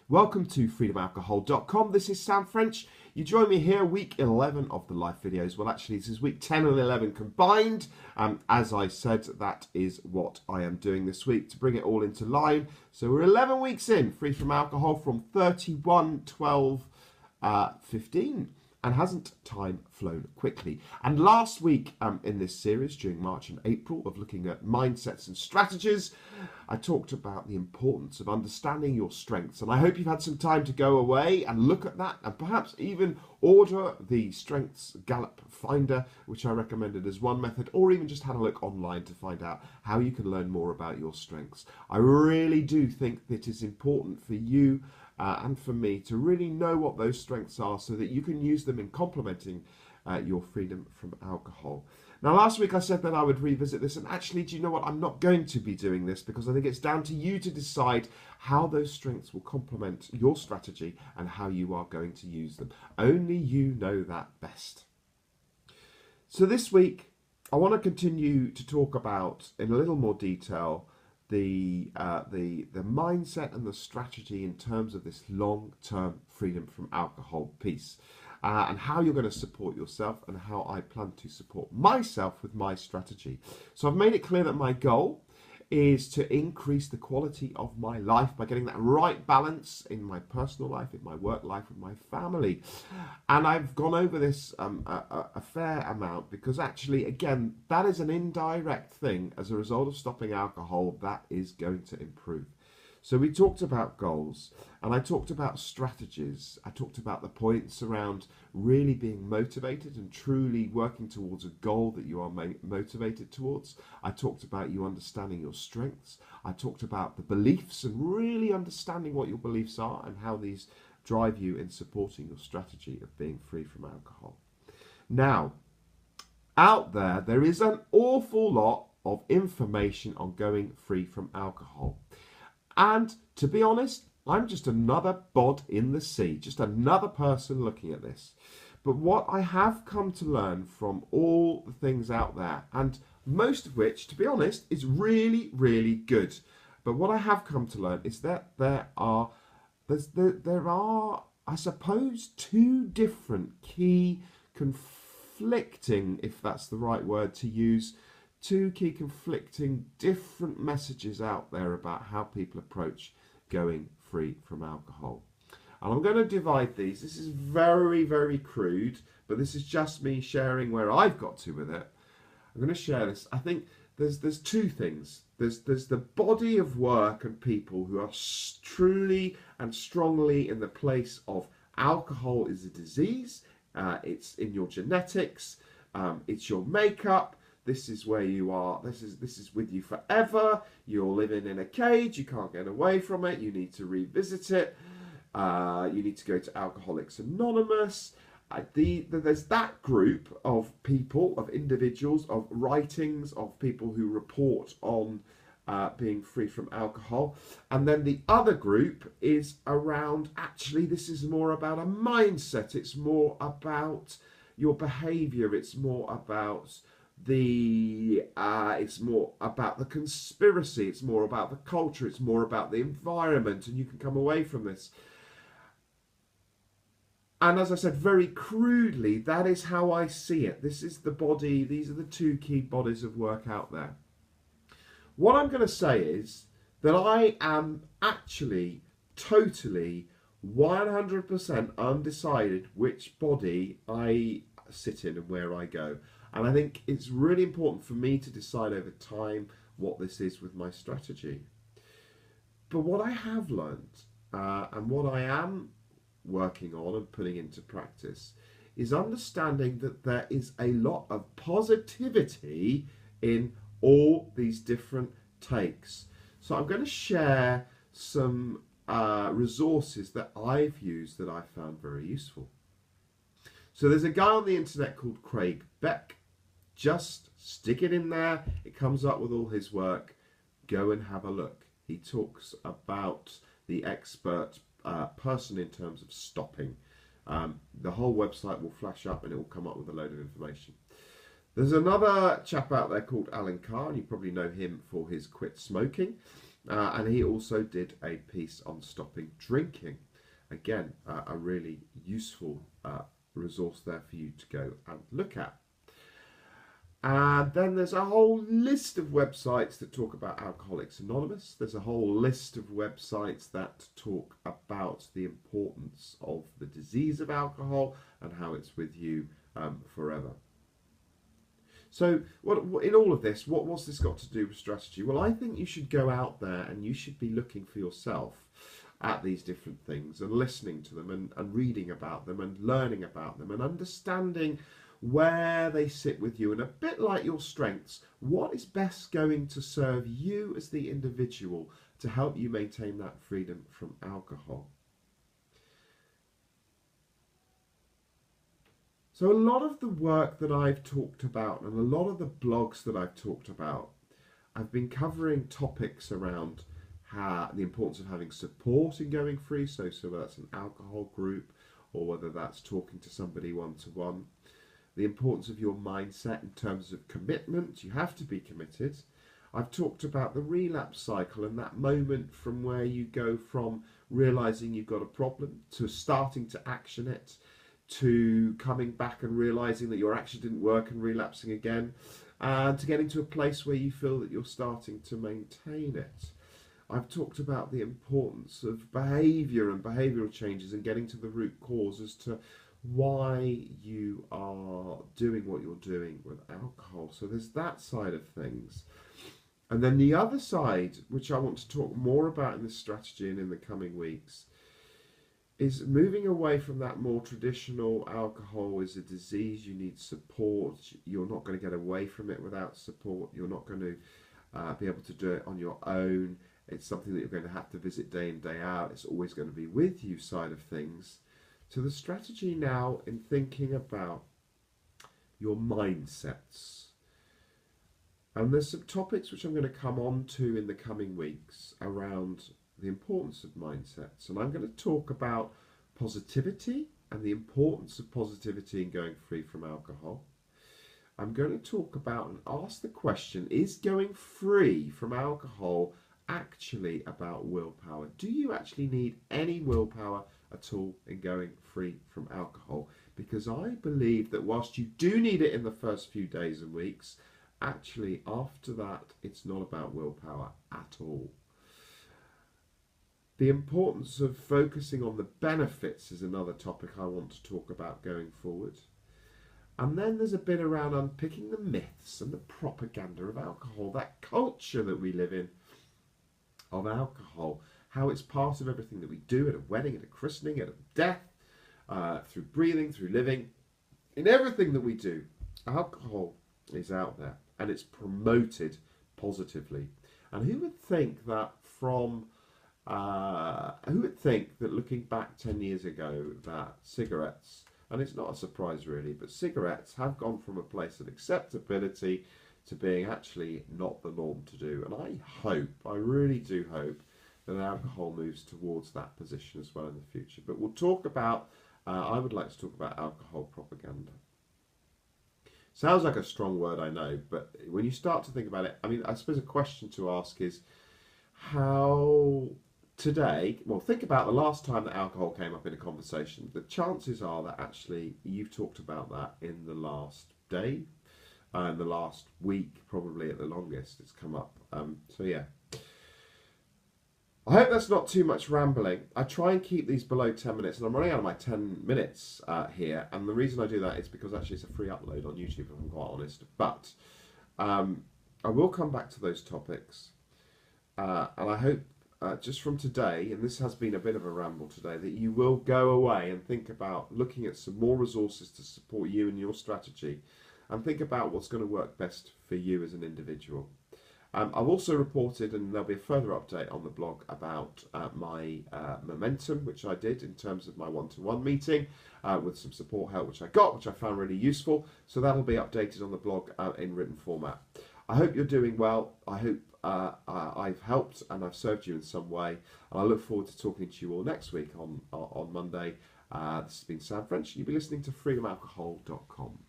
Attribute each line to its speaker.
Speaker 1: Welcome to freedomalcohol.com. This is Sam French. You join me here, week 11 of the live videos. Well, actually, this is week 10 and 11 combined. As I said, that is what I am doing this week to bring it all into line. So we're 11 weeks in, free from alcohol from 31/12/15. And hasn't time flown quickly? And last week in this series, during March and April, of looking at mindsets and strategies, I talked about the importance of understanding your strengths. And I hope you've had some time to go away and look at that and perhaps even order the Strengths Gallup Finder, which I recommended as one method, or even just had a look online to find out how you can learn more about your strengths. I really do think that it is important for you and for me to really know what those strengths are so that you can use them in complementing your freedom from alcohol. Now, last week I said that I would revisit this, and actually, do you know what? I'm not going to be doing this because I think it's down to you to decide how those strengths will complement your strategy and how you are going to use them. Only you know that best. So this week, I want to continue to talk about, in a little more detail, the mindset and the strategy in terms of this long-term freedom from alcohol piece, and how you're going to support yourself and how I plan to support myself with my strategy. So I've made it clear that my goal is to increase the quality of my life by getting that right balance in my personal life, in my work life, with my family. And I've gone over this a fair amount because actually, again, that is an indirect thing as a result of stopping alcohol that is going to improve. So we talked about goals, and I talked about strategies. I talked about the points around really being motivated and truly working towards a goal that you are motivated towards. I talked about you understanding your strengths. I talked about the beliefs and really understanding what your beliefs are and how these drive you in supporting your strategy of being free from alcohol. Now, out there is an awful lot of information on going free from alcohol. And to be honest, I'm just another bod in the sea, just another person looking at this. But what I have come to learn from all the things out there, and most of which, to be honest, is really, really good. But what I have come to learn is that there are, I suppose, two different key conflicting, if that's the right word to use, two key conflicting different messages out there about how people approach going free from alcohol. And I'm going to divide these. This is very, very crude, but this is just me sharing where I've got to with it. I'm going to share this. I think there's two things. There's the body of work and people who are truly and strongly in the place of alcohol is a disease. It's in your genetics. It's your makeup. This is where you are. This is with you forever. You're living in a cage. You can't get away from it. You need to revisit it. You need to go to Alcoholics Anonymous. There's that group of people, of individuals, of writings, of people who report on being free from alcohol. And then the other group is around, actually, this is more about a mindset. It's more about your behavior. It's more about it's more about the conspiracy, it's more about the culture, it's more about the environment, and you can come away from this. And as I said, very crudely, that is how I see it. This is the body, these are the two key bodies of work out there. What I'm going to say is that I am actually totally 100% undecided which body I sit in and where I go. And I think it's really important for me to decide over time what this is with my strategy. But what I have learned and what I am working on and putting into practice is understanding that there is a lot of positivity in all these different takes. So I'm going to share some resources that I've used that I found very useful. So there's a guy on the internet called Craig Beck. Just stick it in there. It comes up with all his work. Go and have a look. He talks about the expert person in terms of stopping. The whole website will flash up and it will come up with a load of information. There's another chap out there called Alan Carr, and you probably know him for his Quit Smoking. And he also did a piece on stopping drinking. Again, a really useful resource there for you to go and look at. And then there's a whole list of websites that talk about Alcoholics Anonymous. There's a whole list of websites that talk about the importance of the disease of alcohol and how it's with you forever. So in all of this, what's this got to do with strategy? Well, I think you should go out there and you should be looking for yourself at these different things and listening to them and reading about them and learning about them and understanding where they sit with you, and a bit like your strengths, what is best going to serve you as the individual to help you maintain that freedom from alcohol. So a lot of the work that I've talked about and a lot of the blogs that I've talked about, I've been covering topics around the importance of having support in going free, so whether that's an alcohol group or whether that's talking to somebody one-to-one. The importance of your mindset in terms of commitment. You have to be committed. I've talked about the relapse cycle and that moment from where you go from realizing you've got a problem to starting to action it, to coming back and realizing that your action didn't work and relapsing again, and to getting to a place where you feel that you're starting to maintain it. I've talked about the importance of behavior and behavioral changes and getting to the root cause as to why you are doing what you're doing with alcohol. So there's that side of things. And then the other side, which I want to talk more about in this strategy and in the coming weeks, is moving away from that more traditional alcohol is a disease, you need support, you're not going to get away from it without support, you're not going to be able to do it on your own, it's something that you're going to have to visit day in, day out, it's always going to be with you side of things, to the strategy now in thinking about your mindsets. And there's some topics which I'm going to come on to in the coming weeks around the importance of mindsets. And I'm going to talk about positivity and the importance of positivity in going free from alcohol. I'm going to talk about and ask the question, is going free from alcohol actually about willpower? Do you actually need any willpower at all in going free from alcohol? Because I believe that whilst you do need it in the first few days and weeks, actually after that it's not about willpower at all. The importance of focusing on the benefits is another topic I want to talk about going forward. And then there's a bit around unpicking the myths and the propaganda of alcohol, that culture that we live in of alcohol, how it's part of everything that we do at a wedding, at a christening, at a death, through breathing, through living. In everything that we do, alcohol is out there and it's promoted positively. And who would think that looking back 10 years ago that cigarettes, and it's not a surprise really, but cigarettes have gone from a place of acceptability to being actually not the norm to do. And I really do hope that alcohol moves towards that position as well in the future. But we'll talk about, I would like to talk about alcohol propaganda. Sounds like a strong word, I know, but when you start to think about it, I mean, I suppose a question to ask is how today, well, think about the last time that alcohol came up in a conversation. The chances are that actually you've talked about that in the last day, in the last week, probably at the longest, it's come up. So yeah. I hope that's not too much rambling. I try and keep these below 10 minutes, and I'm running out of my 10 minutes here. And the reason I do that is because actually it's a free upload on YouTube, if I'm quite honest. But I will come back to those topics. And I hope just from today, and this has been a bit of a ramble today, that you will go away and think about looking at some more resources to support you and your strategy, and think about what's going to work best for you as an individual. I've also reported, and there'll be a further update on the blog about my momentum, which I did in terms of my one-to-one meeting with some support help, which I got, which I found really useful. So that'll be updated on the blog in written format. I hope you're doing well. I hope I've helped and I've served you in some way. And I look forward to talking to you all next week on Monday. This has been Sam French. You'll be listening to freedomalcohol.com.